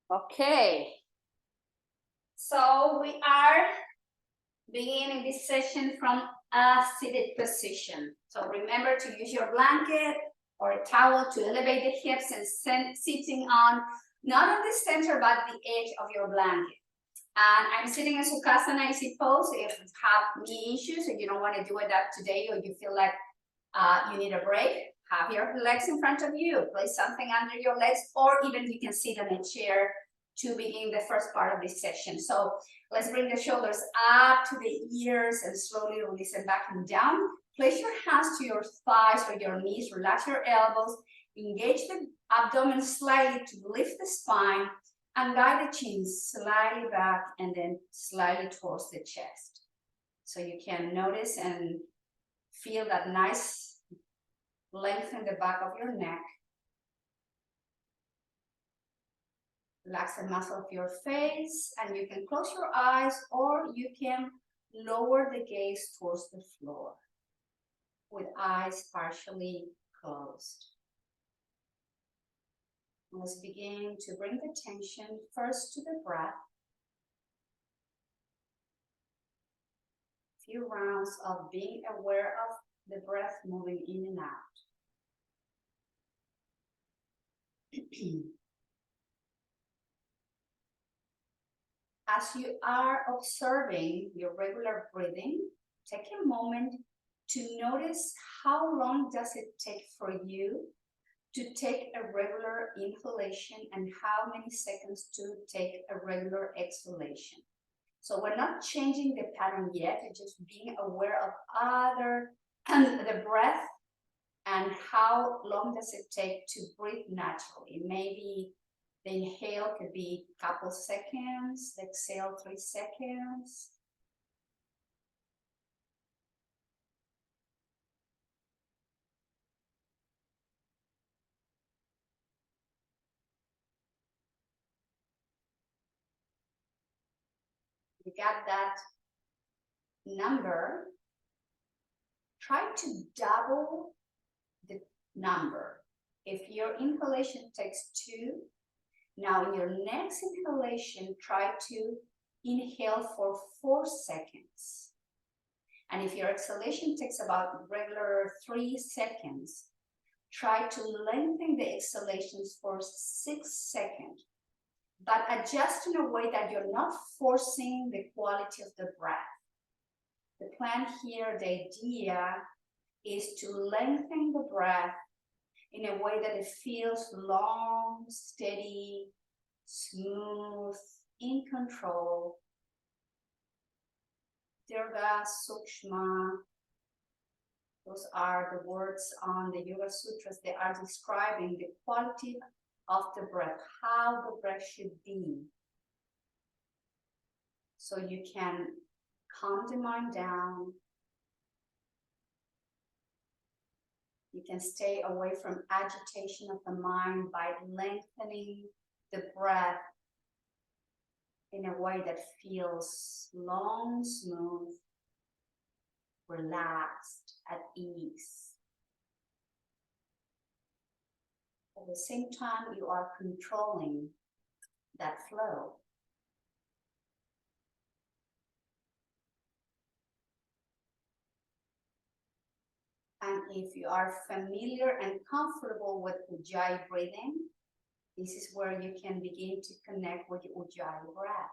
Okay, so we are beginning this session from a seated position. So remember to use your blanket or a towel to elevate the hips and sitting on, not on the center, but the edge of your blanket. And I'm sitting in Sukhasana easy pose. If you have knee issues and you don't want to do it that today, or you feel like you need a break, have your legs in front of you, place something under your legs, or even you can sit on a chair to begin the first part of this session. So let's bring the shoulders up to the ears and slowly release them back and down. Place your hands to your thighs or your knees, relax your elbows, engage the abdomen slightly to lift the spine, and guide the chin slightly back and then slightly towards the chest. So you can notice and feel that nice length in the back of your neck. Relax the muscle of your face, and you can close your eyes or you can lower the gaze towards the floor with eyes partially closed. Let's begin to bring the attention first to the breath. A few rounds of being aware of the breath moving in and out. As you are observing your regular breathing, take a moment to notice how long does it take for you to take a regular inhalation and how many seconds to take a regular exhalation. So we're not changing the pattern yet, it's just being aware of the breath and how long does it take to breathe naturally. Maybe the inhale could be a couple seconds, the exhale 3 seconds. You got that number. Try to double the number. If your inhalation takes 2, now in your next inhalation, try to inhale for 4 seconds. And if your exhalation takes about regular 3 seconds, try to lengthen the exhalations for 6 seconds, but adjust in a way that you're not forcing the quality of the breath. The plan here, the idea is to lengthen the breath in a way that it feels long, steady, smooth, in control. Dirga, Sukshma, those are the words on the Yoga Sutras. They are describing the quality of the breath, how the breath should be. So you can calm the mind down. You can stay away from agitation of the mind by lengthening the breath in a way that feels long, smooth, relaxed, at ease. At the same time, you are controlling that flow. And if you are familiar and comfortable with Ujjayi breathing, this is where you can begin to connect with the Ujjayi breath.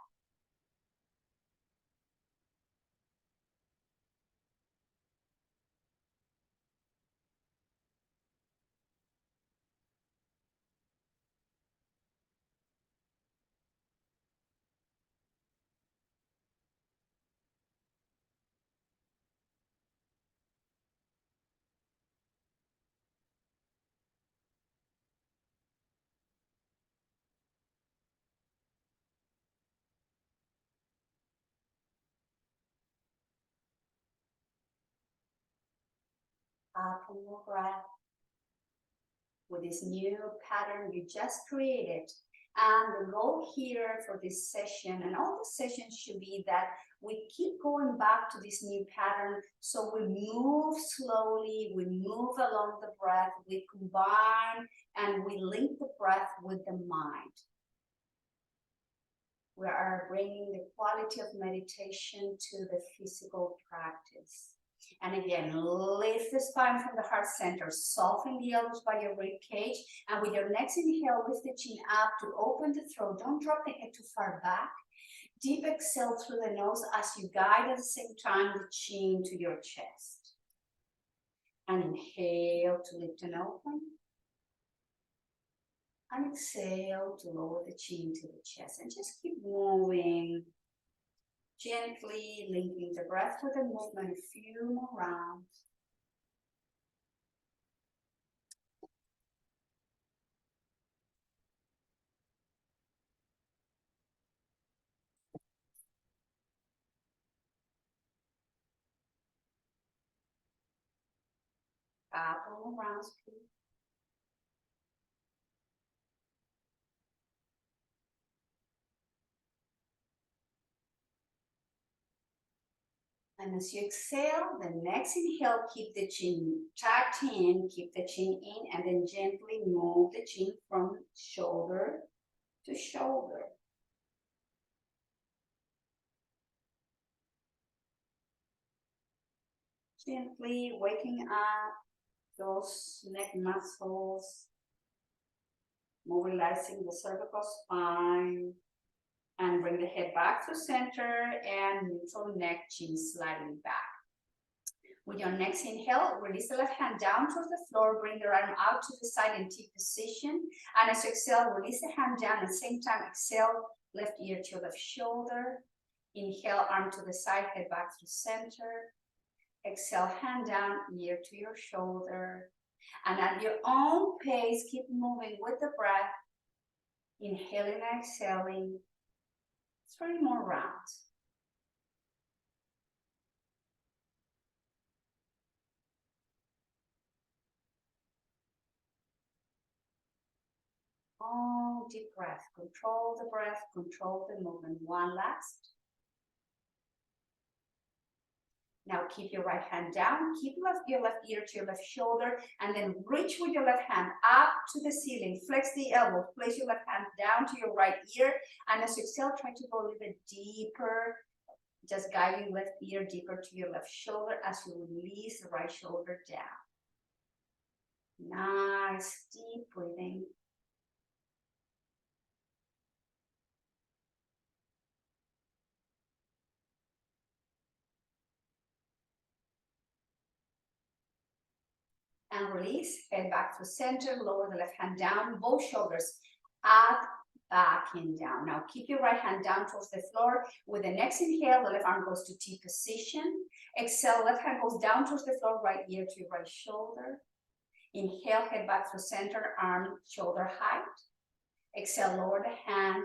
Up in your breath with this new pattern you just created. And the goal here for this session and all the sessions should be that we keep going back to this new pattern. So we move slowly, we move along the breath, we combine and we link the breath with the mind. We are bringing the quality of meditation to the physical practice. And again, lift the spine from the heart center, soften the elbows by your rib cage, and with your next inhale, lift the chin up to open the throat. Don't drop the head too far back. Deep exhale through the nose as you guide at the same time the chin to your chest. And inhale to lift and open. And exhale to lower the chin to the chest. And just keep moving. Gently linking the breath with the movement, a few more rounds. Couple more rounds, please. And as you exhale, the next inhale, keep the chin tucked in, keep the chin in, and then gently move the chin from shoulder to shoulder. Gently waking up those neck muscles, mobilizing the cervical spine, and bring the head back to center and neutral neck, chin sliding back. With your next inhale, release the left hand down towards the floor, bring your arm out to the side in T position. And as you exhale, release the hand down. At the same time, exhale, left ear to left shoulder. Inhale, arm to the side, head back to center. Exhale, hand down, ear to your shoulder. And at your own pace, keep moving with the breath. Inhaling and exhaling. 3 more rounds. Oh, deep breath. Control the breath, control the movement. One last. Now keep your right hand down, keep your left ear to your left shoulder, and then reach with your left hand up to the ceiling. Flex the elbow, place your left hand down to your right ear, and as you exhale, try to go a little bit deeper, just guiding left ear deeper to your left shoulder as you release the right shoulder down. Nice, deep breathing. And release, head back to center, lower the left hand down, both shoulders up, back, and down. Now keep your right hand down towards the floor. With the next inhale, the left arm goes to T position. Exhale, left hand goes down towards the floor, right ear to your right shoulder. Inhale, head back to center, arm, shoulder height. Exhale, lower the hand,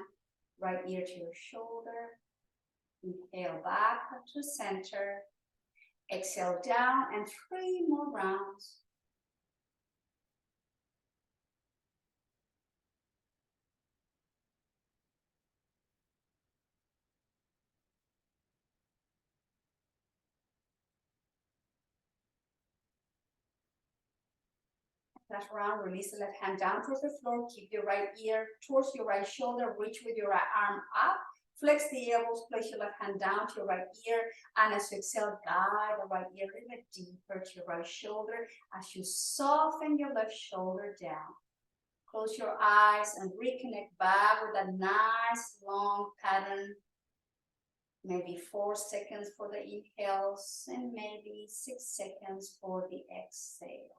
right ear to your shoulder. Inhale, back to center. Exhale, down, and 3 more rounds. Last round, release the left hand down towards the floor. Keep your right ear towards your right shoulder. Reach with your right arm up. Flex the elbows. Place your left hand down to your right ear. And as you exhale, guide the right ear a little bit deeper to your right shoulder as you soften your left shoulder down. Close your eyes and reconnect back with a nice long pattern. Maybe 4 seconds for the inhales and maybe 6 seconds for the exhales.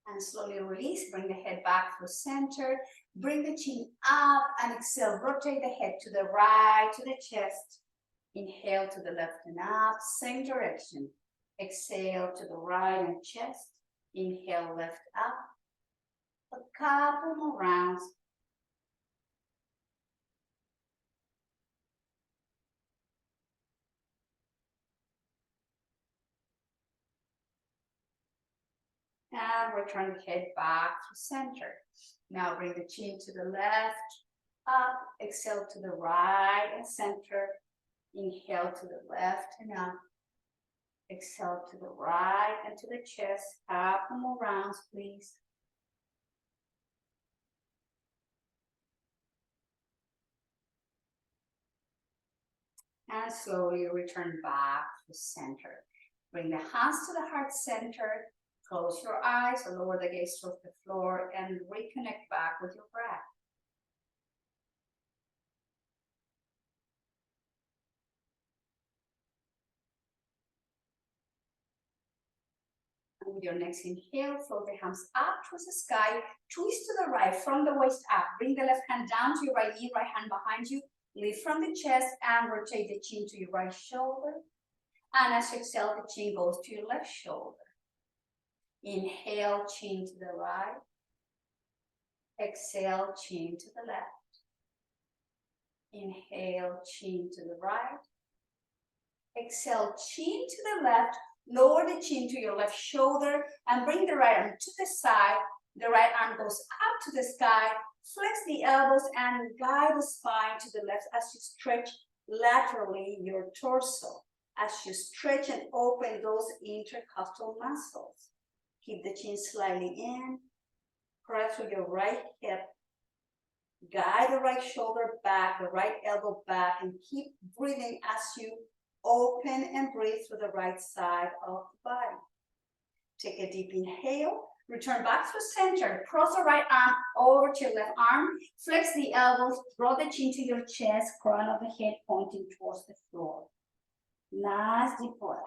And slowly release, bring the head back to center, bring the chin up and exhale, rotate the head to the right, to the chest. Inhale to the left and up, same direction. Exhale to the right and chest. Inhale, left up. A couple more rounds. And return the head back to center. Now bring the chin to the left, up, exhale to the right and center. Inhale to the left and up. Exhale to the right and to the chest. Couple more rounds, please. And slowly return back to center. Bring the hands to the heart center. Close your eyes or lower the gaze towards the floor and reconnect back with your breath. And with your next inhale, float the hands up towards the sky. Twist to the right from the waist up. Bring the left hand down to your right knee, right hand behind you. Lift from the chest and rotate the chin to your right shoulder. And as you exhale, the chin goes to your left shoulder. Inhale, chin to the right. Exhale, chin to the left. Inhale, chin to the right. Exhale, chin to the left. Lower the chin to your left shoulder and bring the right arm to the side. The right arm goes up to the sky. Flex the elbows and guide the spine to the left as you stretch laterally your torso. As you stretch and open those intercostal muscles. Keep the chin slightly in. Press through your right hip. Guide the right shoulder back, the right elbow back, and keep breathing as you open and breathe through the right side of the body. Take a deep inhale. Return back to center. Cross the right arm over to your left arm. Flex the elbows. Draw the chin to your chest. Crown of the head pointing towards the floor. Nice deep breath.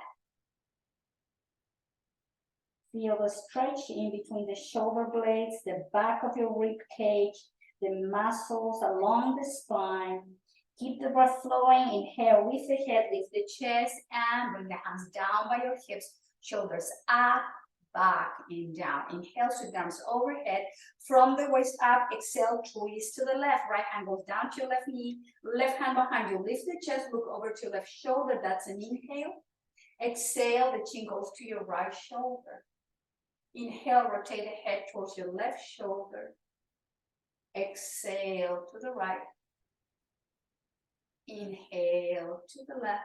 Feel the stretch in between the shoulder blades, the back of your rib cage, the muscles along the spine. Keep the breath flowing. Inhale with the head, lift the chest, and bring the hands down by your hips, shoulders up, back, and down. Inhale, sweep the arms overhead. From the waist up, exhale, twist to the left. Right hand goes down to your left knee, left hand behind you. Lift the chest, look over to your left shoulder. That's an inhale. Exhale, the chin goes to your right shoulder. Inhale, rotate the head towards your left shoulder. Exhale to the right. Inhale to the left.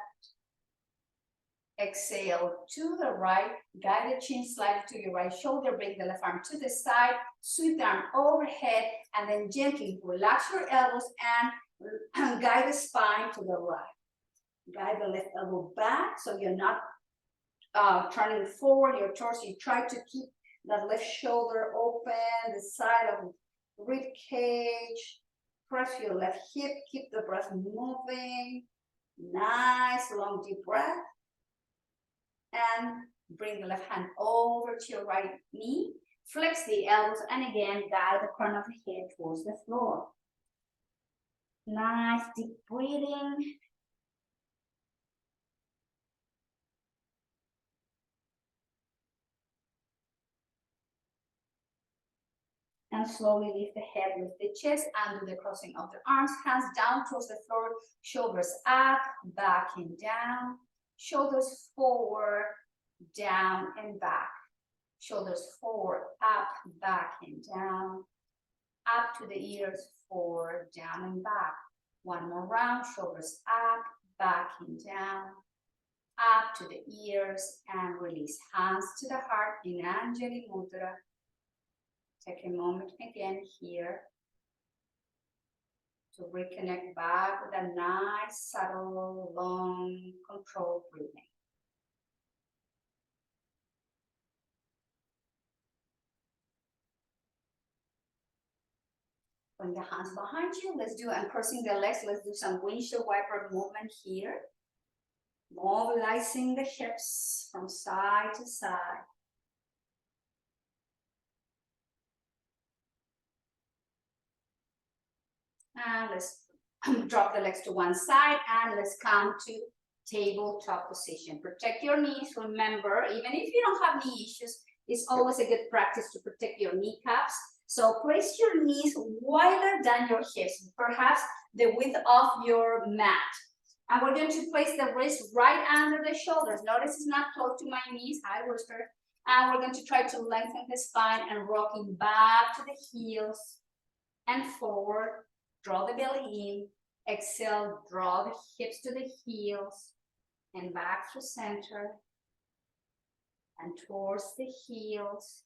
Exhale to the right. Guide the chin slightly to your right shoulder. Bring the left arm to the side. Sweep the arm overhead and then gently relax your elbows and guide the spine to the right. Guide the left elbow back so you're not turning forward your torso. You try to keep that left shoulder open, the side of the rib cage. Press your left hip. Keep the breath moving. Nice long deep breath. And bring the left hand over to your right knee. Flex the elbows and again guide the crown of the head towards the floor. Nice deep breathing. And slowly lift the head, lift the chest, and do the crossing of the arms. Hands down towards the floor, shoulders up, back and down. Shoulders forward, down and back. Shoulders forward, up, back and down. Up to the ears, forward, down and back. One more round, shoulders up, back and down. Up to the ears and release. Hands to the heart in Anjali Mudra. Take a moment again here to reconnect back with a nice, subtle, long, controlled breathing. Bring the hands behind you. Let's do, I'm crossing the legs. Let's do some windshield wiper movement here. Mobilizing the hips from side to side. And let's drop the legs to one side and let's come to tabletop position. Protect your knees. Remember, even if you don't have knee issues, it's always a good practice to protect your kneecaps. So place your knees wider than your hips, perhaps the width of your mat. And we're going to place the wrist right under the shoulders. Notice it's not close to my knees, high whisper. And we're going to try to lengthen the spine and rocking back to the heels and forward. Draw the belly in. Exhale, draw the hips to the heels and back through center and towards the heels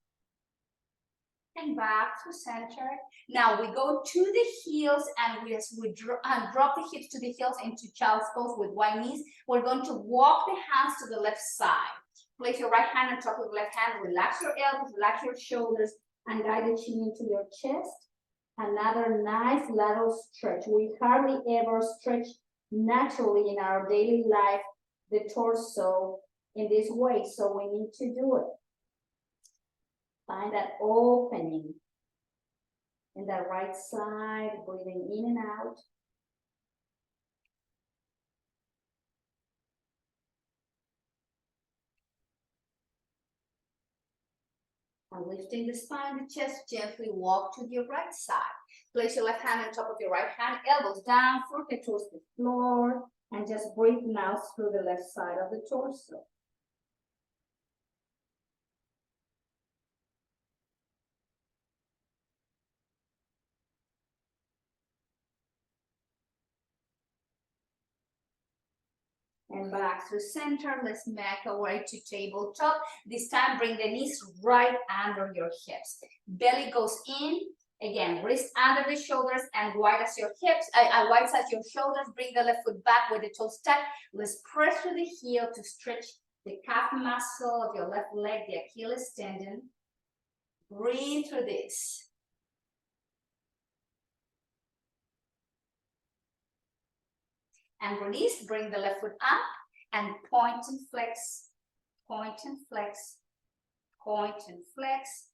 and back to center. Now we go to the heels and we drop the hips to the heels into child's pose with wide knees. We're going to walk the hands to the left side. Place your right hand on top of the left hand. Relax your elbows, relax your shoulders, and guide the chin into your chest. Another nice lateral stretch. We hardly ever stretch naturally in our daily life the torso in this way, so we need to do it. Find that opening in the right side, breathing in and out. And lifting the spine, the chest, gently walk to your right side. Place your left hand on top of your right hand, elbows down, forehead towards the floor, and just breathe now through the left side of the torso. And back through center. Let's make our way to tabletop. This time, bring the knees right under your hips. Belly goes in. Again, wrist under the shoulders and wide as your hips, wide as your shoulders. Bring the left foot back with the toes tucked. Let's press through the heel to stretch the calf muscle of your left leg, the Achilles tendon. Breathe through this. And release, bring the left foot up and point and flex, point and flex, point and flex,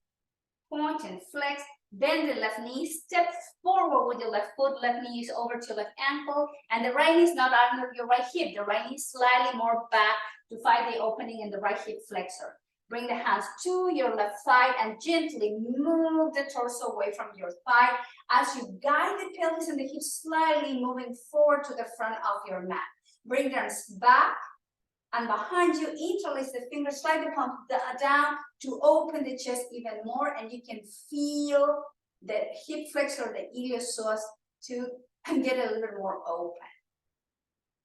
point and flex. Bend the left knee, step forward with your left foot, left knee is over to your left ankle, and the right knee is not under your right hip. The right knee is slightly more back to find the opening in the right hip flexor. Bring the hands to your left side and gently move the torso away from your thigh as you guide the pelvis and the hips slightly moving forward to the front of your mat. Bring the arms back and behind you, interlace the fingers, slide the palm down to open the chest even more, and you can feel the hip flexor, the iliopsoas, to get a little bit more open.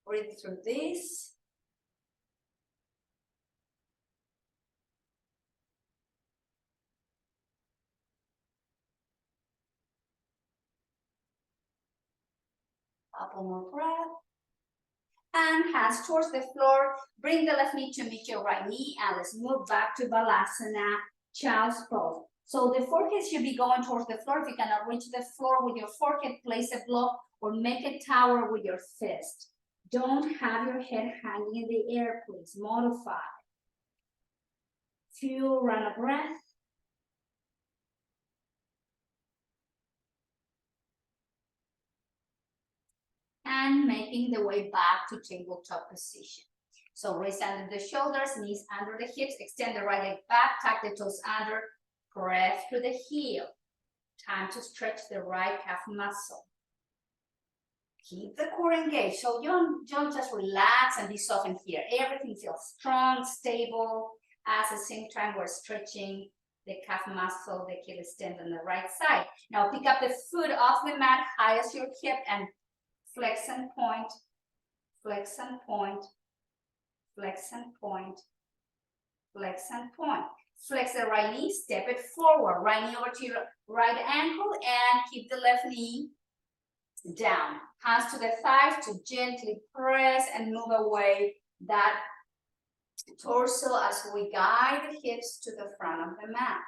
Breathe through this. Couple more breath. And hands towards the floor. Bring the left knee to meet your right knee, and let's move back to Balasana, child's pose. So the forehead should be going towards the floor. If you cannot reach the floor with your forehead, place a block or make a tower with your fist. Don't have your head hanging in the air, please. Modify. Few round of breath. And making the way back to tabletop position. So wrists under the shoulders, knees under the hips, extend the right leg back, tuck the toes under, press through the heel. Time to stretch the right calf muscle. Keep the core engaged, so you don't just relax and be softened here. Everything feels strong, stable. At the same time, we're stretching the calf muscle, the Achilles tendon on the right side. Now pick up the foot off the mat, high as your hip, and flex and point, flex and point, flex and point, flex and point. Flex the right knee, step it forward, right knee over to your right ankle, and keep the left knee down. Hands to the thighs to gently press and move away that torso as we guide the hips to the front of the mat.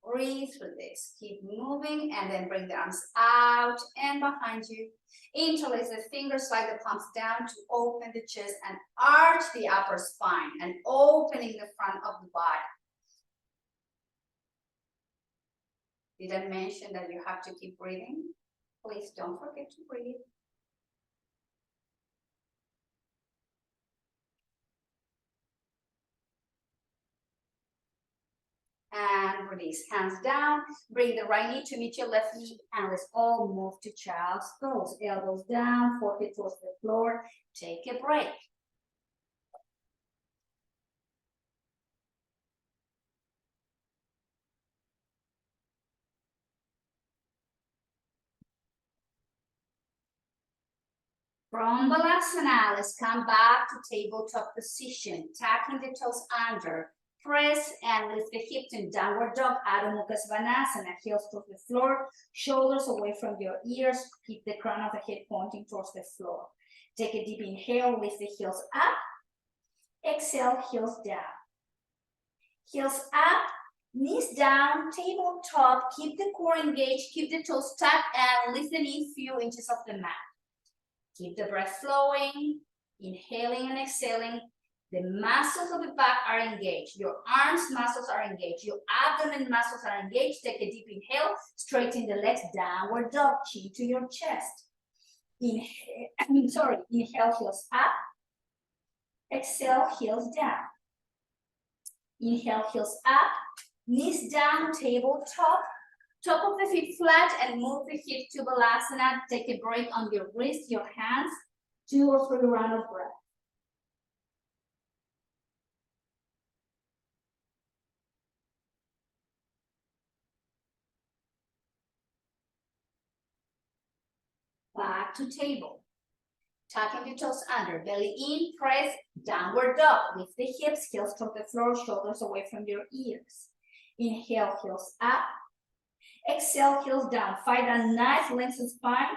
Breathe through this. Keep moving and then bring the arms out and behind you. Interlace the fingers, slide the palms down to open the chest and arch the upper spine and opening the front of the body. Did I mention that you have to keep breathing? Please don't forget to breathe. And release, hands down, bring the right knee to meet your left knee, and let's all move to child's pose. Elbows down, forehead towards the floor. Take a break. From Balasana, let's come back to tabletop position, tucking the toes under. Press and lift the hips in downward dog, Adho Mukha Svanasana, heels to the floor, shoulders away from your ears, keep the crown of the head pointing towards the floor. Take a deep inhale, lift the heels up, exhale, heels down. Heels up, knees down, tabletop, keep the core engaged, keep the toes tucked, and lift the knee a few inches off the mat. Keep the breath flowing, inhaling and exhaling. The muscles of the back are engaged. Your arms muscles are engaged. Your abdomen muscles are engaged. Take a deep inhale, straighten the legs, downward dog, chin to your chest. Inhale, heels up. Exhale, heels down. Inhale, heels up. Knees down, tabletop. Top of the feet flat and move the hips to Balasana. Take a break on your wrist, your hands. 2 or 3 rounds of breath. Back to table. Tucking the toes under, belly in, press, downward dog. Lift the hips, heels toward the floor, shoulders away from your ears. Inhale, heels up. Exhale, heels down. Find a nice lengthened spine.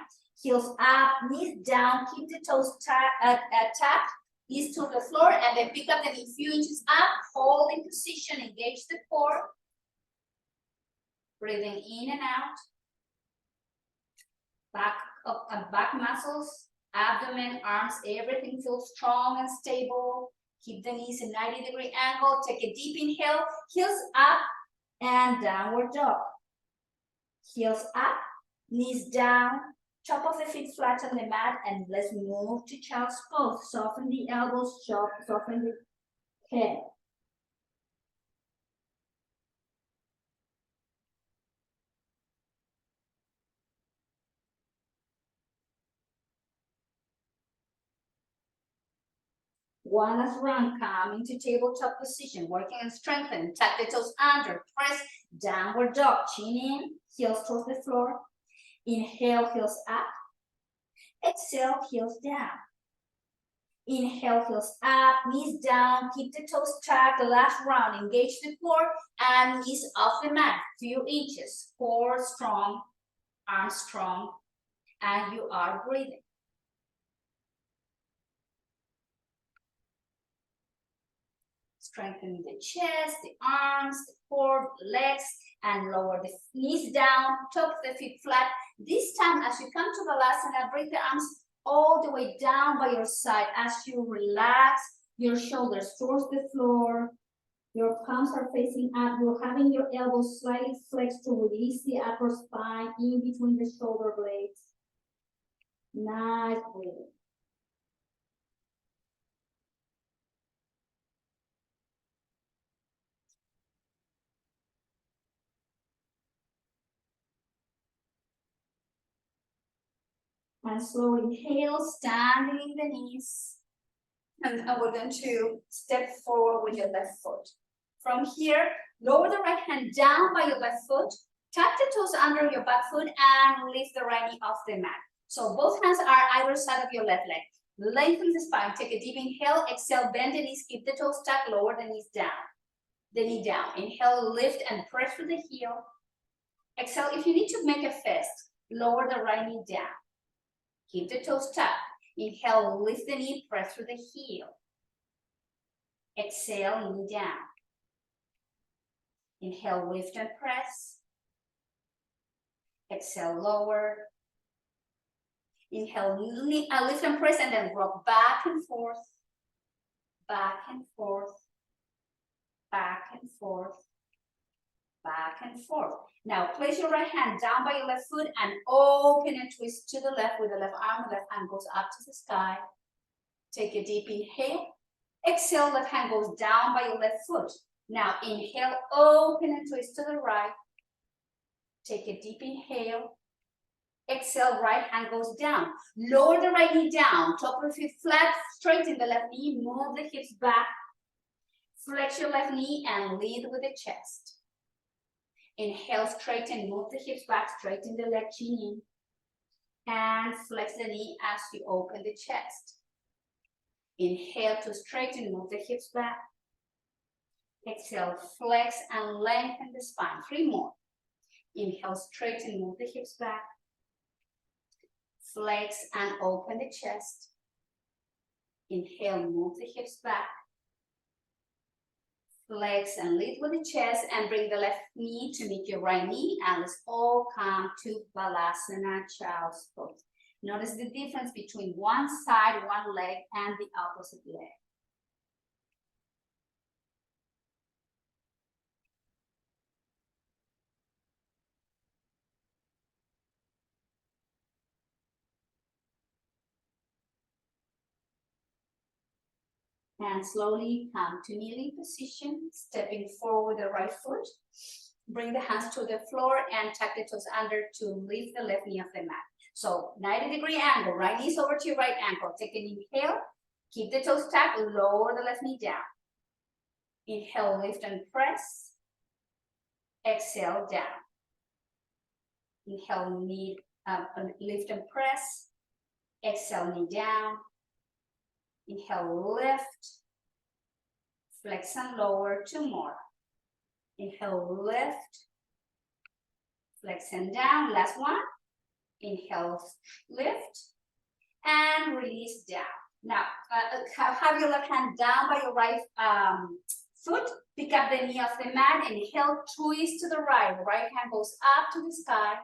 Heels up, knees down. Keep the toes tucked, knees to the floor, and then pick up the knee a few inches up. Hold in position, engage the core. Breathing in and out. Back up and back muscles, abdomen, arms, everything feels strong and stable. Keep the knees in 90-degree angle. Take a deep inhale, heels up and downward dog. Heels up, knees down, top of the feet flat on the mat, and let's move to child's pose. Soften the elbows, soften the head. One last round, come into tabletop position, working and strengthening. Tuck the toes under, press, downward dog, chin in, heels towards the floor. Inhale, heels up. Exhale, heels down. Inhale, heels up, knees down, keep the toes tucked. Last round, engage the core and knees off the mat, few inches. Core strong, arms strong, and you are breathing. Strengthen the chest, the arms, the core, the legs, and lower the knees down, top the feet flat. This time, as you come to Balasana, bring the arms all the way down by your side as you relax your shoulders towards the floor. Your palms are facing up. You're having your elbows slightly flexed to release the upper spine in between the shoulder blades. Nice breathing. And slow inhale, standing in the knees. And we're going to step forward with your left foot. From here, lower the right hand down by your left foot, tuck the toes under your back foot, and lift the right knee off the mat. So both hands are either side of your left leg. Lengthen the spine, take a deep inhale, exhale, bend the knees, keep the toes tucked, lower the knees down. The knee down. Inhale, lift and press through the heel. Exhale, if you need to make a fist, lower the right knee down. Keep the toes tucked. Inhale, lift the knee, press through the heel. Exhale, knee down. Inhale, lift and press. Exhale, lower. Inhale, lift and press, and then rock back and forth, back and forth, back and forth, back and forth. Now place your right hand down by your left foot and open and twist to the left with the left arm. The left hand goes up to the sky. Take a deep inhale. Exhale, left hand goes down by your left foot. Now inhale, open and twist to the right. Take a deep inhale. Exhale, right hand goes down. Lower the right knee down. Top of the feet flat, straighten the left knee, move the hips back. Flex your left knee and lead with the chest. Inhale, straighten, move the hips back, straighten the leg, chin in. And flex the knee as you open the chest. Inhale to straighten, move the hips back. Exhale, flex and lengthen the spine. 3 more. Inhale, straighten, move the hips back. Flex and open the chest. Inhale, move the hips back. Flex and lead with the chest and bring the left knee to meet your right knee, and let's all come to Balasana, Child's Pose. Notice the difference between one side, one leg, and the opposite leg. And slowly come to kneeling position, stepping forward the right foot. Bring the hands to the floor and tuck the toes under to lift the left knee off the mat. So 90-degree angle, right knees over to your right ankle. Take an inhale, keep the toes tucked, lower the left knee down. Inhale, lift and press. Exhale, down. Inhale, knee up, lift and press. Exhale, knee down. Inhale, lift. Flex and lower, 2 more. Inhale, lift. Flex and down, last one. Inhale, lift. And release down. Now, have your left hand down by your right foot. Pick up the knee off the mat. Inhale, twist to the right. Right hand goes up to the sky.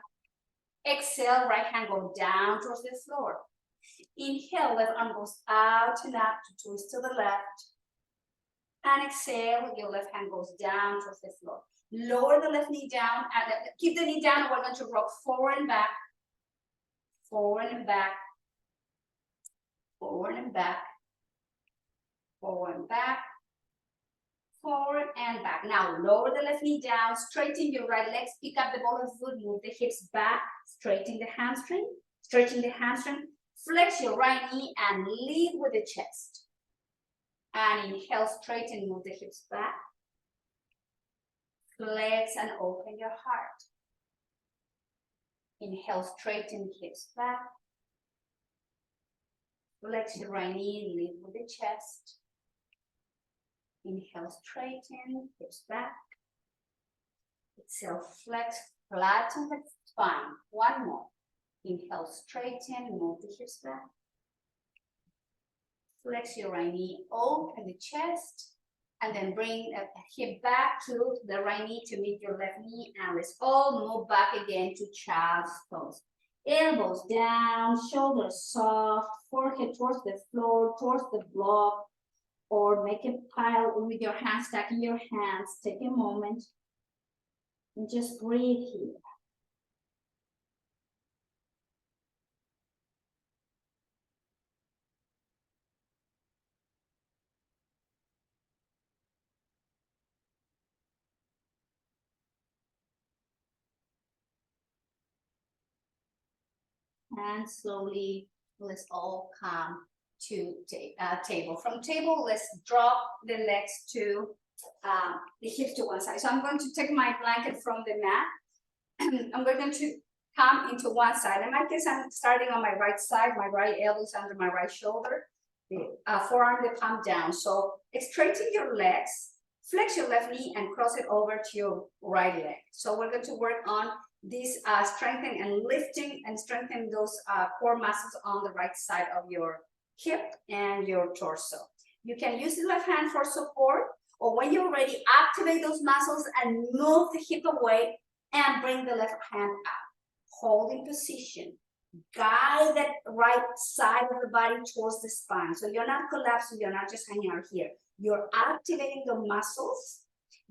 Exhale, right hand goes down towards the floor. Inhale, left arm goes out and up to twist to the left. And exhale, your left hand goes down towards the floor. Lower the left knee down, and keep the knee down, and we're going to rock forward and back. Forward and back. Forward and back. Forward and back. Forward and back. Now lower the left knee down, straighten your right legs, pick up the ball of foot, move the hips back, straighten the hamstring, flex your right knee and lead with the chest. And inhale, straighten, move the hips back. Flex and open your heart. Inhale, straighten, hips back. Flex your right knee, lead with the chest. Inhale, straighten, hips back. Exhale, flex, flatten the spine. 1 more. Inhale, straighten, move the hips back. Flex your right knee, open the chest, and then bring a hip back to the right knee to meet your left knee, and let's all move back again to child's pose. Elbows down, shoulders soft, forehead towards the floor, towards the block, or make a pile with your hands, stacking your hands. Take a moment and just breathe here. And slowly, let's all come to table. From table, let's drop the legs to the hips to one side. So I'm going to take my blanket from the mat. I'm going to come into one side. In my case, I'm starting on my right side. My right elbow is under my right shoulder. The forearm, the palm down. So straighten your legs, flex your left knee, and cross it over to your right leg. So we're going to work on this strengthening and lifting and strengthening those core muscles on the right side of your hip and your torso. You can use the left hand for support, or when you're ready, activate those muscles and move the hip away and bring the left hand up. Holding position. Guide that right side of the body towards the spine. So you're not collapsing, you're not just hanging out here. You're activating the muscles.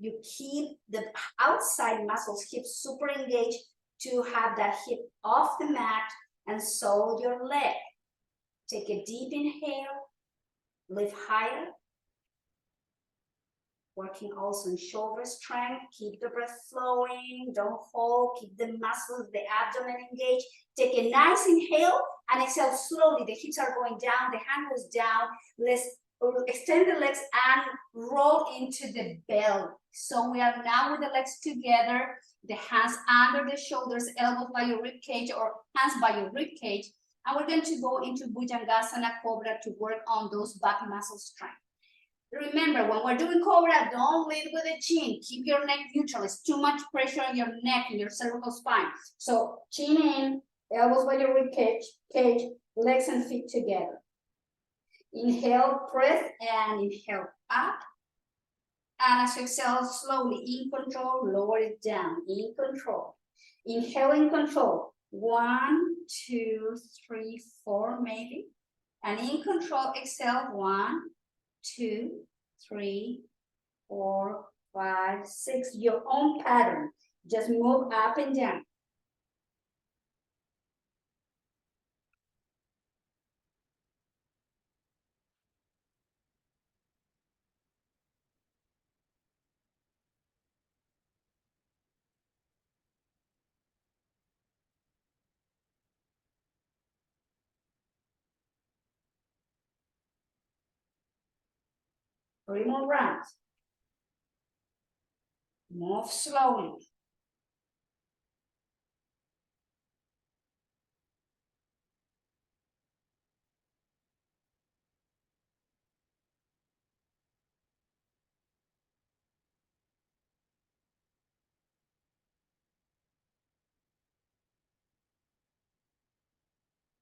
You keep the outside muscles, hips super engaged to have that hip off the mat and sole your leg. Take a deep inhale, lift higher. Working also on shoulder strength, keep the breath flowing, don't hold, keep the muscles, the abdomen engaged. Take a nice inhale and exhale slowly. The hips are going down, the hand goes down. Let's extend the legs and roll into the belly. So we are now with the legs together, the hands under the shoulders, elbows by your rib cage or hands by your rib cage. And we're going to go into Bhujangasana Cobra to work on those back muscle strength. Remember, when we're doing Cobra, don't lead with the chin. Keep your neck neutral. It's too much pressure on your neck and your cervical spine. So chin in, elbows by your rib cage, legs and feet together. Inhale, press, and inhale up. And as you exhale, slowly, in control, lower it down, in control. Inhale, in control. 1, 2, 3, 4, maybe. And in control, exhale, 1, 2, 3, 4, 5, 6. Your own pattern. Just move up and down. Three more rounds. Move slowly.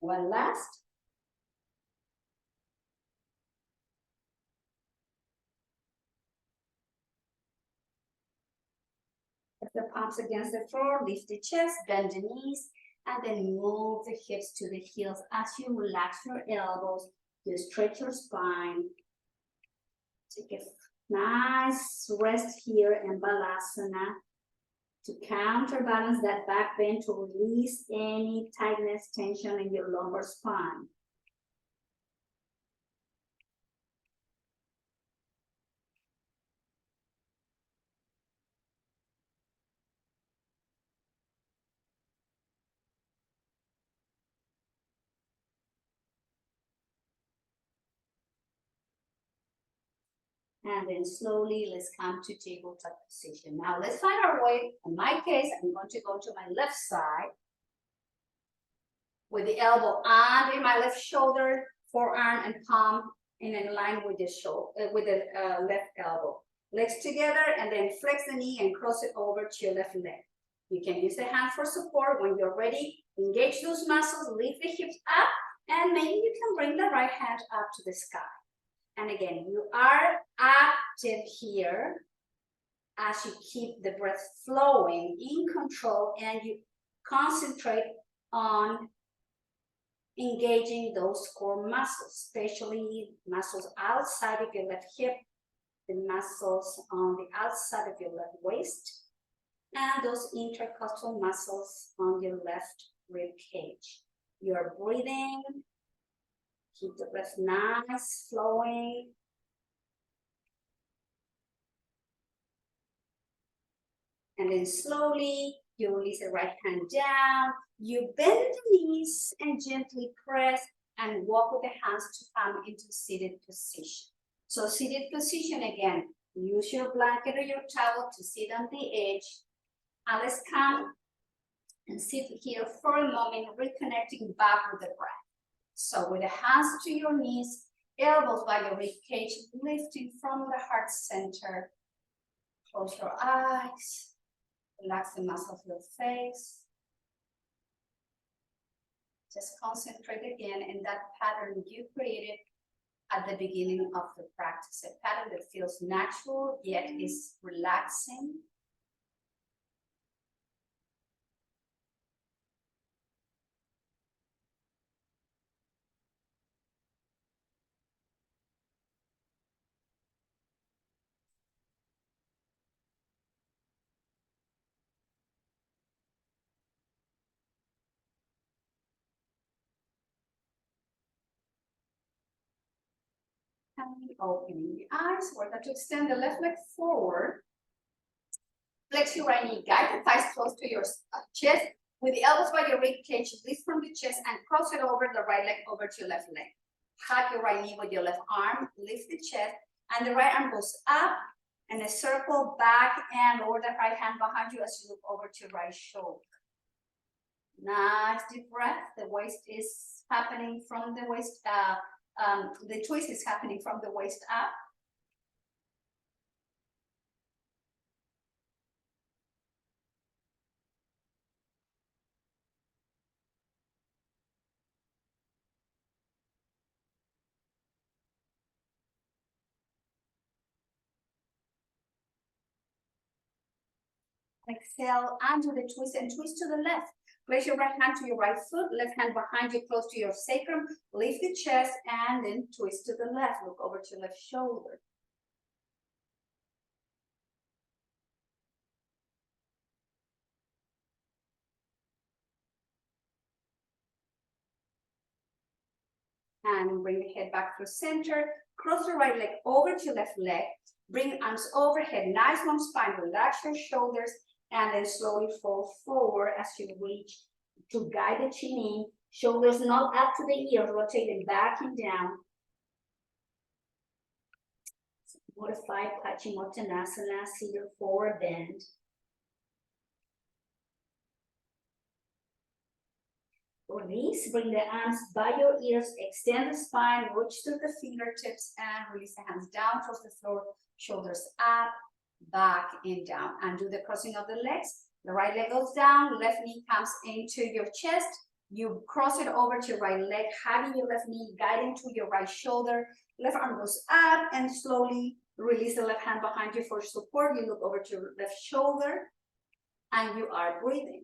One last. Put the palms against the floor, lift the chest, bend the knees, and then move the hips to the heels as you relax your elbows. You stretch your spine. Take a nice rest here in Balasana to counterbalance that back bend to release any tightness, tension in your lumbar spine. And then slowly, let's come to tabletop position. Now let's find our way. In my case, I'm going to go to my left side with the elbow under my left shoulder, forearm and palm in line with the shoulder, with the left elbow. Legs together and then flex the knee and cross it over to your left leg. You can use the hand for support. When you're ready, engage those muscles, lift the hips up, and maybe you can bring the right hand up to the sky. And again, you are active here as you keep the breath flowing in control and you concentrate on engaging those core muscles, especially muscles outside of your left hip, the muscles on the outside of your left waist, and those intercostal muscles on your left rib cage. You're breathing. Keep the breath nice, flowing. And then slowly, you release the right hand down. You bend the knees and gently press and walk with the hands to come into seated position. So seated position again. Use your blanket or your towel to sit on the edge. And let's come and sit here for a moment, reconnecting back with the breath. So with the hands to your knees, elbows by your rib cage, lifting from the heart center. Close your eyes. Relax the muscles of your face. Just concentrate again in that pattern you created at the beginning of the practice. A pattern that feels natural, yet is relaxing. And opening the eyes. We're going to extend the left leg forward. Flex your right knee. Guide the thighs close to your chest. With the elbows by your rib cage, lift from the chest and cross it over the right leg over to your left leg. hug your right knee with your left arm, lift the chest, and the right arm goes up and a circle back and lower the right hand behind you as you look over to right shoulder. Nice deep breath. The waist is happening from the waist, the twist is happening from the waist up. Exhale and do the twist and twist to the left. Place your right hand to your right foot, left hand behind you close to your sacrum, lift the chest and then twist to the left. Look over to left shoulder. And bring the head back through center. Cross the right leg over to left leg. Bring arms overhead, nice long spine, relax your shoulders, and then slowly fall forward as you reach to guide the chin in. Shoulders not up to the ears, rotating back and down. Modified Paschimottanasana, see your forward bend. Release, bring the arms by your ears, extend the spine, reach through the fingertips, and release the hands down towards the floor, shoulders up, back, and down. And do the crossing of the legs. The right leg goes down, left knee comes into your chest. You cross it over to your right leg, hugging your left knee, guiding to your right shoulder. Left arm goes up, and slowly release the left hand behind you for support. You look over to your left shoulder, and you are breathing.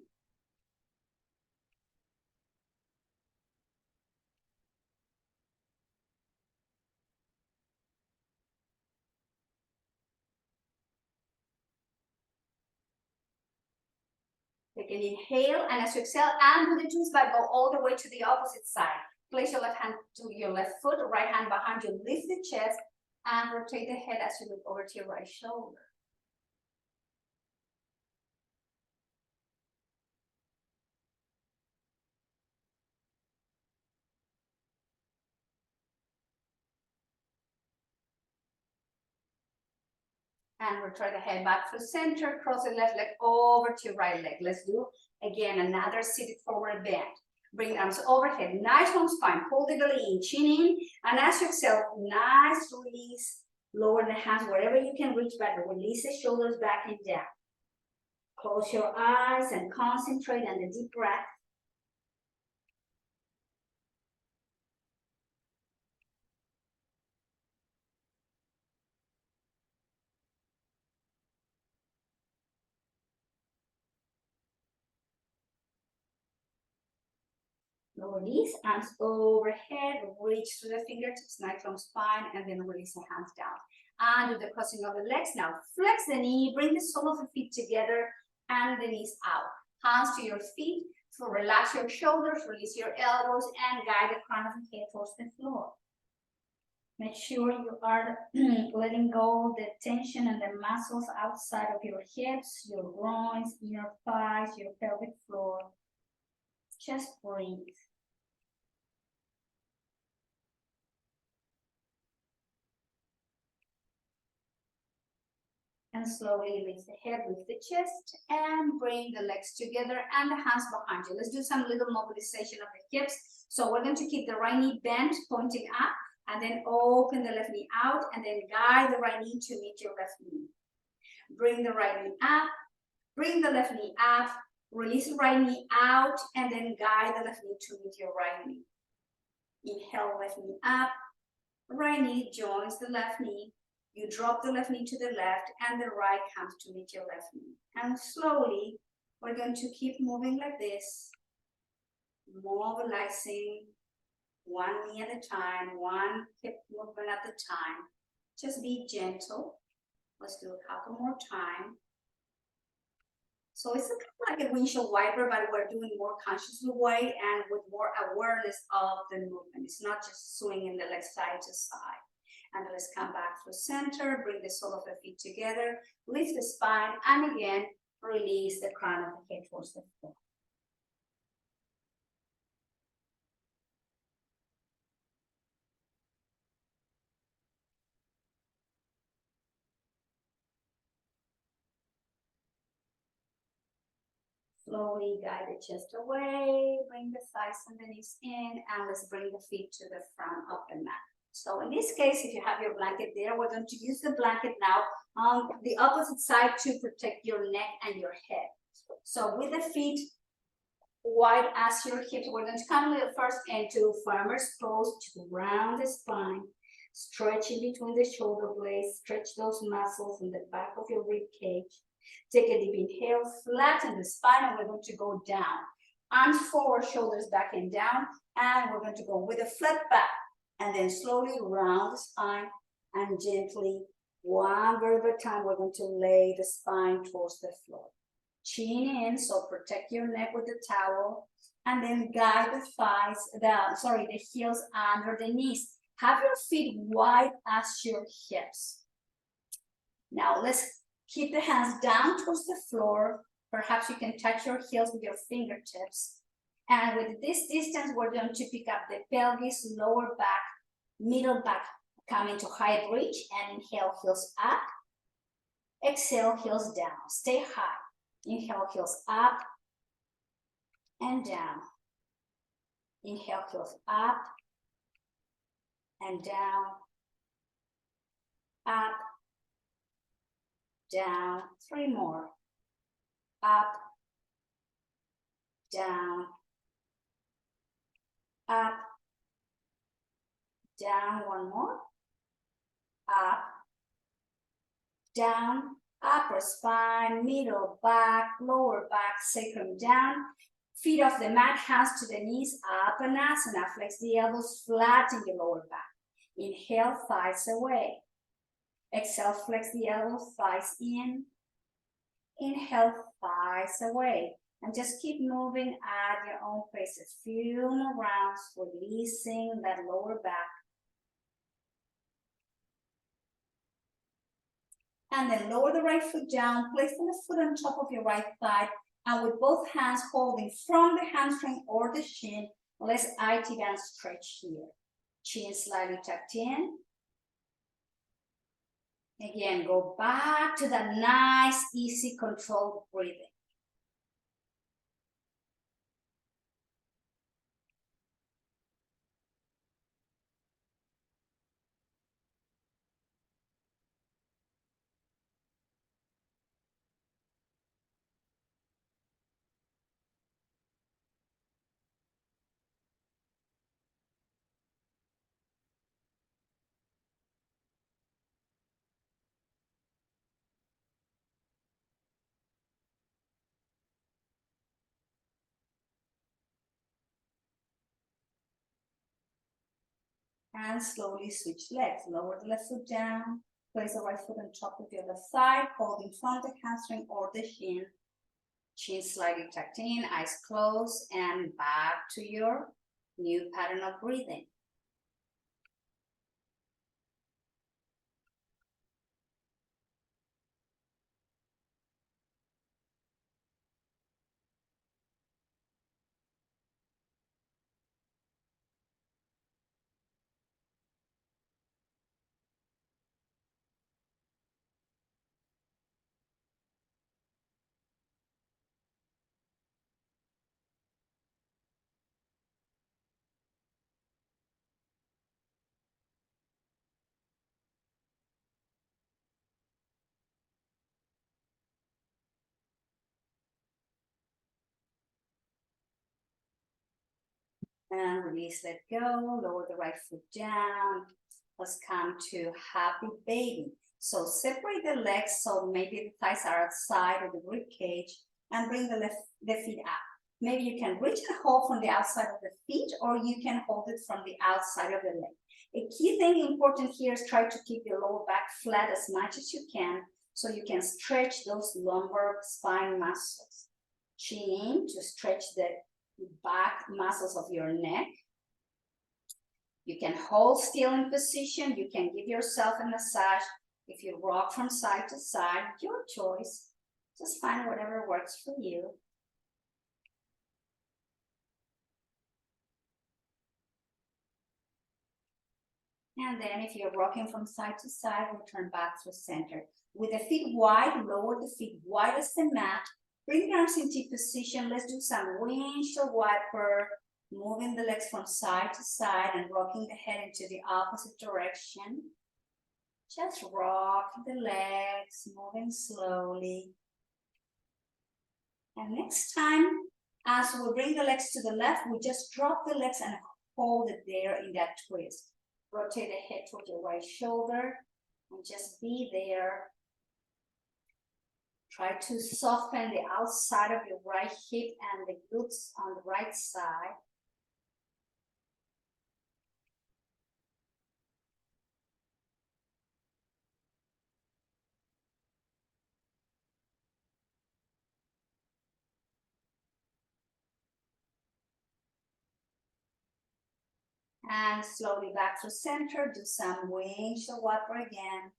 Take an inhale, and as you exhale, and do the twist back, go all the way to the opposite side. Place your left hand to your left foot, right hand behind you, lift the chest, and rotate the head as you look over to your right shoulder. And rotate the head back through center, cross the left leg over to your right leg. Let's do, again, another seated forward bend. Bring arms overhead, nice long spine, pull the belly in, chin in, and as you exhale, nice release, lower the hands wherever you can reach back, release the shoulders back and down. Close your eyes and concentrate on the deep breath. Release, arms overhead, reach through the fingertips, nice long spine, and then release the hands down. And do the crossing of the legs. Now flex the knee, bring the sole of the feet together, and the knees out. Hands to your feet, so relax your shoulders, release your elbows, and guide the crown of the head towards the floor. Make sure you are letting go the tension and the muscles outside of your hips, your groins, your thighs, your pelvic floor. Just breathe. And slowly lift the head, lift the chest, and bring the legs together and the hands behind you. Let's do some little mobilization of the hips. So we're going to keep the right knee bent, pointing up, and then open the left knee out, and then guide the right knee to meet your left knee. Bring the right knee up, bring the left knee up, release the right knee out, and then guide the left knee to meet your right knee. Inhale, left knee up, right knee joins the left knee. You drop the left knee to the left, and the right comes to meet your left knee. And slowly, we're going to keep moving like this, mobilizing one knee at a time, one hip movement at a time. Just be gentle. Let's do a couple more times. So it's kind of like a windshield wiper, but we're doing more consciously way and with more awareness of the movement. It's not just swinging the leg side to side. And let's come back to center, bring the sole of the feet together, lift the spine, and again, release the crown of the head towards the floor. Slowly guide the chest away, bring the thighs and the knees in, and let's bring the feet to the front of the mat. So in this case, if you have your blanket there, we're going to use the blanket now on the opposite side to protect your neck and your head. So with the feet wide as your hips, we're going to come a little first into farmer's pose to round the spine, stretching between the shoulder blades, stretch those muscles in the back of your rib cage. Take a deep inhale, flatten the spine, and we're going to go down. Arms forward, shoulders back and down, and we're going to go with a flat back, and then slowly round the spine, and gently, one vertebra at a time, we're going to lay the spine towards the floor. Chin in, so protect your neck with the towel, and then guide the thighs, the heels under the knees. Have your feet wide as your hips. Now let's keep the hands down towards the floor. Perhaps you can touch your heels with your fingertips. And with this distance, we're going to pick up the pelvis, lower back, middle back, coming to high bridge, and inhale, heels up. Exhale, heels down. Stay high. Inhale, heels up and down. Inhale, heels up and down, up, down. 3 more. Up, down, up, down. 1 more. Up, down, upper spine, middle back, lower back, sacrum down. Feet off the mat, hands to the knees, Apanasana. Flex the elbows, flatten your lower back. Inhale, thighs away. Exhale, flex the elbows, thighs in. Inhale, thighs away. And just keep moving at your own pace. A few more rounds, releasing that lower back. And then lower the right foot down, place the left foot on top of your right thigh, and with both hands holding from the hamstring or the shin, let's IT band stretch here. Chin slightly tucked in. Again, go back to that nice, easy, controlled breathing. And slowly switch legs. Lower the left foot down. Place the right foot on top of the other thigh, holding from the hamstring or the shin. Chin slightly tucked in, eyes closed, and back to your new pattern of breathing. And release, let go, lower the right foot down. Let's come to happy baby. So separate the legs, so maybe the thighs are outside of the rib cage, and bring the feet up. Maybe you can reach and hold from the outside of the feet, or you can hold it from the outside of the leg. A key thing important here is try to keep your lower back flat as much as you can, so you can stretch those lumbar spine muscles. Chin to stretch the back muscles of your neck. You can hold still in position. You can give yourself a massage. If you rock from side to side, your choice. Just find whatever works for you. And then if you're rocking from side to side, return back to center. With the feet wide, lower the feet wide as the mat. Bring your arms into position. Let's do some windshield wiper, moving the legs from side to side and rocking the head into the opposite direction. Just rock the legs, moving slowly. And next time, as we bring the legs to the left, we just drop the legs and hold it there in that twist. Rotate the head toward your right shoulder and just be there. Try to soften the outside of your right hip and the glutes on the right side. And slowly back to center. Do some windshield wiper again,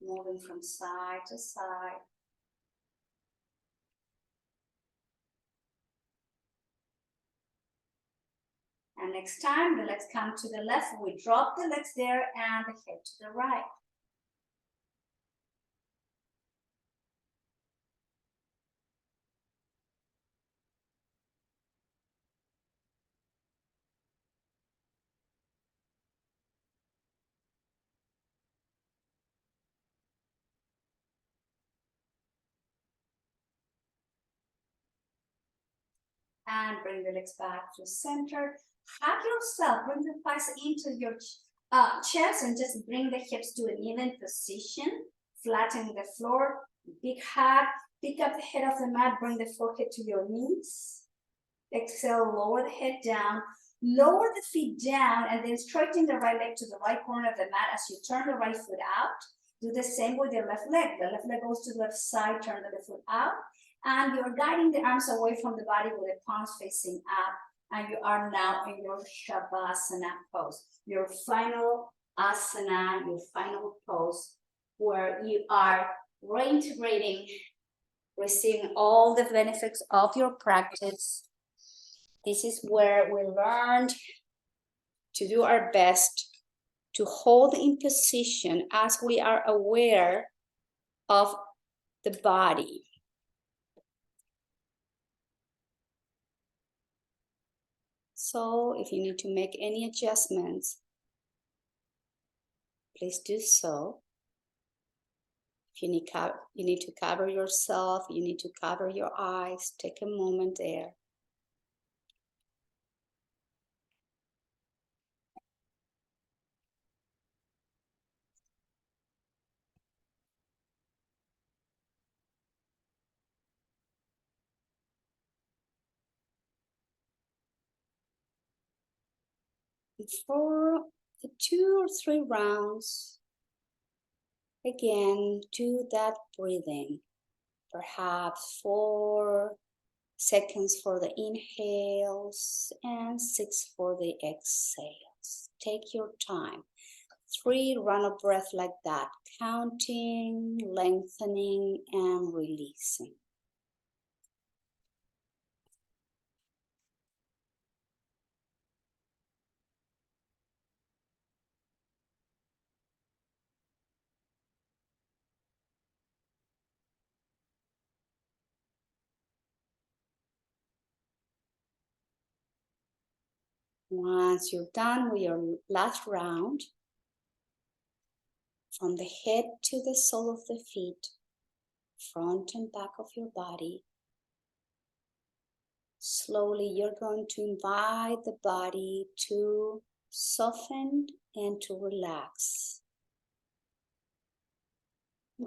moving from side to side. And next time, the legs come to the left, we drop the legs there and the head to the right. And bring the legs back to center. Hug yourself, bring the thighs into your chest and just bring the hips to an even position. Flatten the floor, big hug. Pick up the head of the mat, bring the forehead to your knees. Exhale, lower the head down. Lower the feet down and then straighten the right leg to the right corner of the mat as you turn the right foot out. Do the same with your left leg. The left leg goes to the left side, turn the left foot out. And you're guiding the arms away from the body with the palms facing up. And you are now in your Shavasana pose. Your final asana, your final pose, where you are reintegrating, receiving all the benefits of your practice. This is where we learned to do our best to hold in position as we are aware of the body. So if you need to make any adjustments, please do so. If you need to cover yourself, you need to cover your eyes, take a moment there. For the 2 or 3 rounds, again, do that breathing. Perhaps 4 seconds for the inhales and 6 for the exhales. Take your time. 3 run of breath like that, counting, lengthening, and releasing. Once you're done with your last round, from the head to the sole of the feet, front and back of your body, slowly you're going to invite the body to soften and to relax.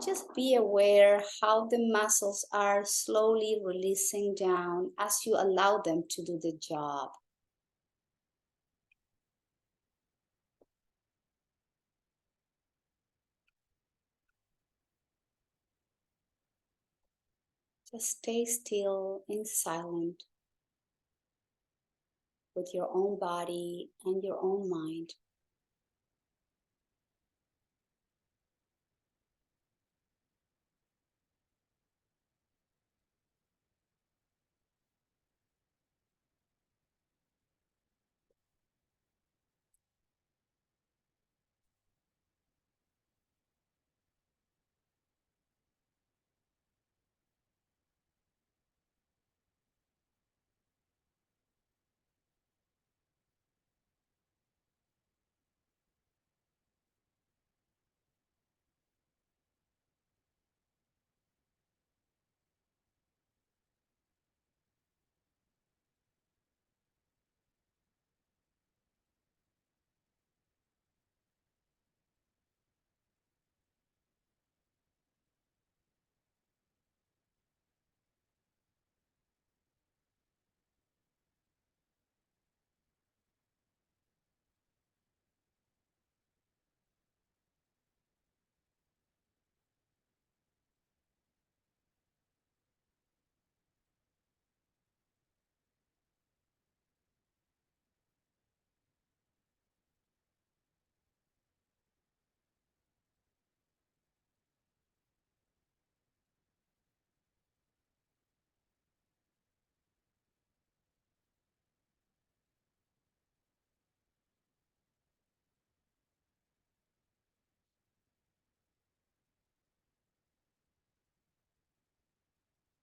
Just be aware how the muscles are slowly releasing down as you allow them to do the job. Just stay still and silent with your own body and your own mind.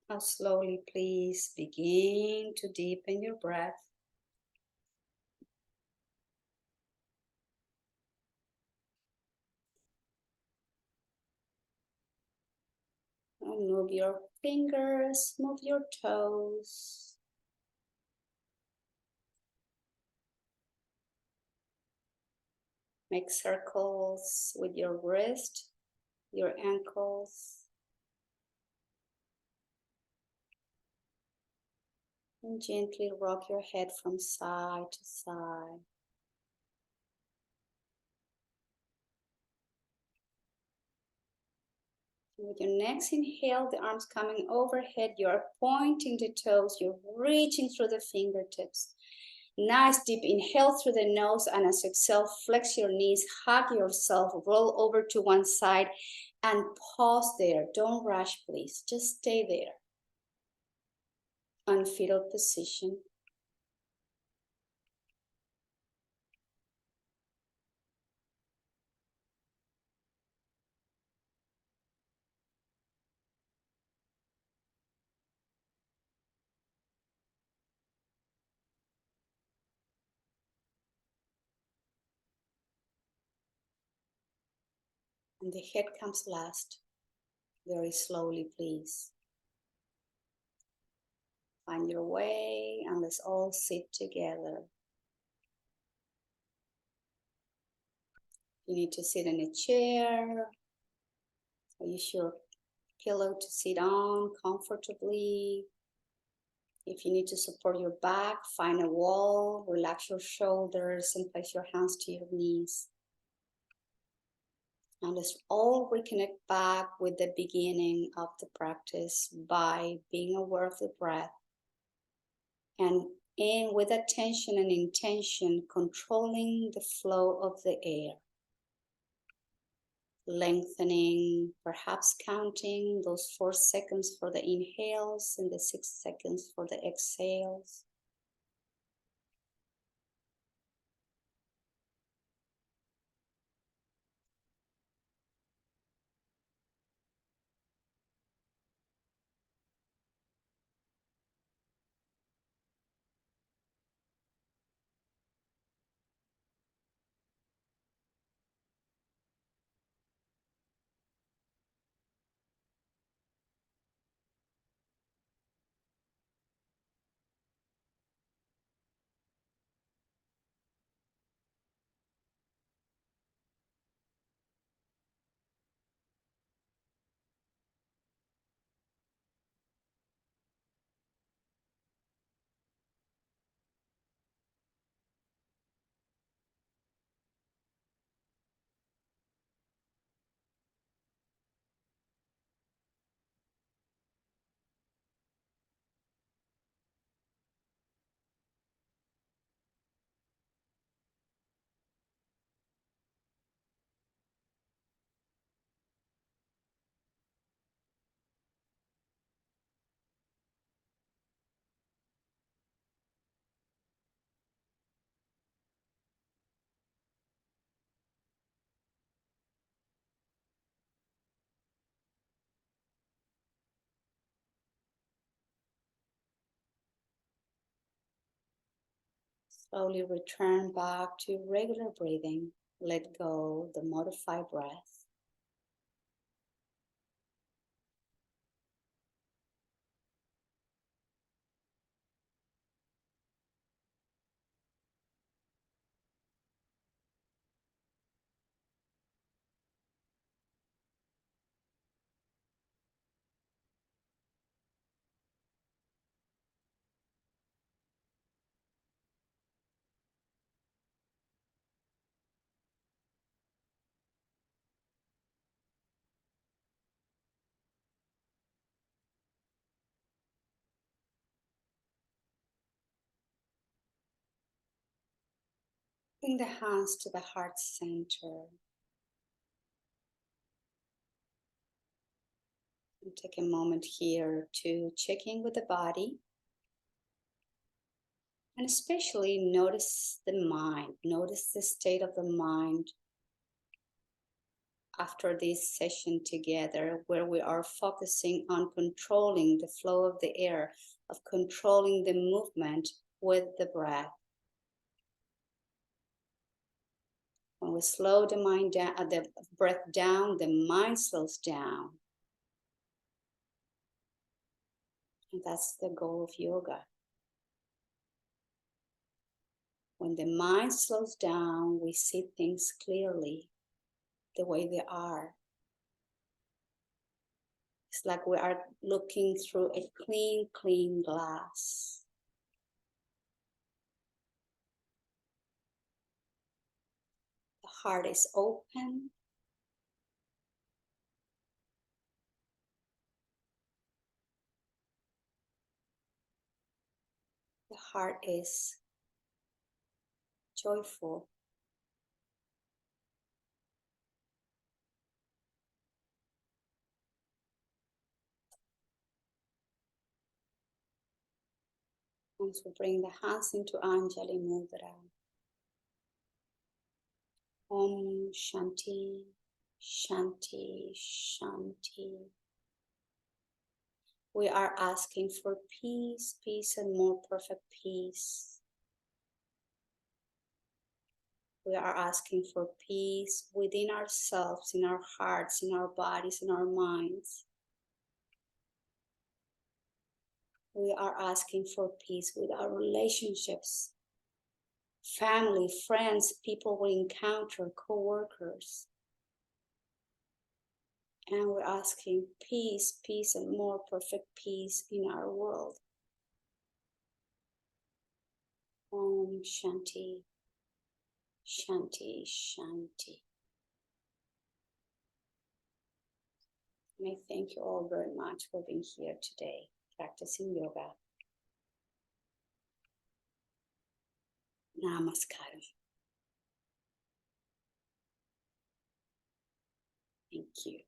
Now slowly, please begin to deepen your breath. And move your fingers, move your toes. Make circles with your wrist, your ankles. And gently rock your head from side to side. With your next inhale, the arms coming overhead, you're pointing the toes, you're reaching through the fingertips. Nice deep inhale through the nose, and as you exhale, flex your knees, hug yourself, roll over to one side, and pause there. Don't rush, please. Just stay there. On fetal position. And the head comes last. Very slowly, please. Find your way, and let's all sit together. You need to sit in a chair, or use your pillow to sit on comfortably. If you need to support your back, find a wall, relax your shoulders, and place your hands to your knees. And let's all reconnect back with the beginning of the practice by being aware of the breath. And with attention and intention, controlling the flow of the air. Lengthening, perhaps counting those 4 seconds for the inhales and the 6 seconds for the exhales. Slowly return back to regular breathing. Let go the modified breath. Bring the hands to the heart center. And take a moment here to check in with the body. And especially notice the mind. Notice the state of the mind after this session together, where we are focusing on controlling the flow of the air, of controlling the movement with the breath. When we slow the mind down, the breath down, the mind slows down. And that's the goal of yoga. When the mind slows down, we see things clearly, the way they are. It's like we are looking through a clean glass. The heart is open. The heart is joyful. Once we bring the hands into Anjali Mudra. Om Shanti, Shanti, Shanti. We are asking for peace, peace, and more perfect peace. We are asking for peace within ourselves, in our hearts, in our bodies, in our minds. We are asking for peace with our relationships, family, friends, people we encounter, co-workers. And we're asking peace, peace, and more perfect peace in our world. Om Shanti, Shanti, Shanti. And I thank you all very much for being here today, practicing yoga. Namaskaram. Thank you.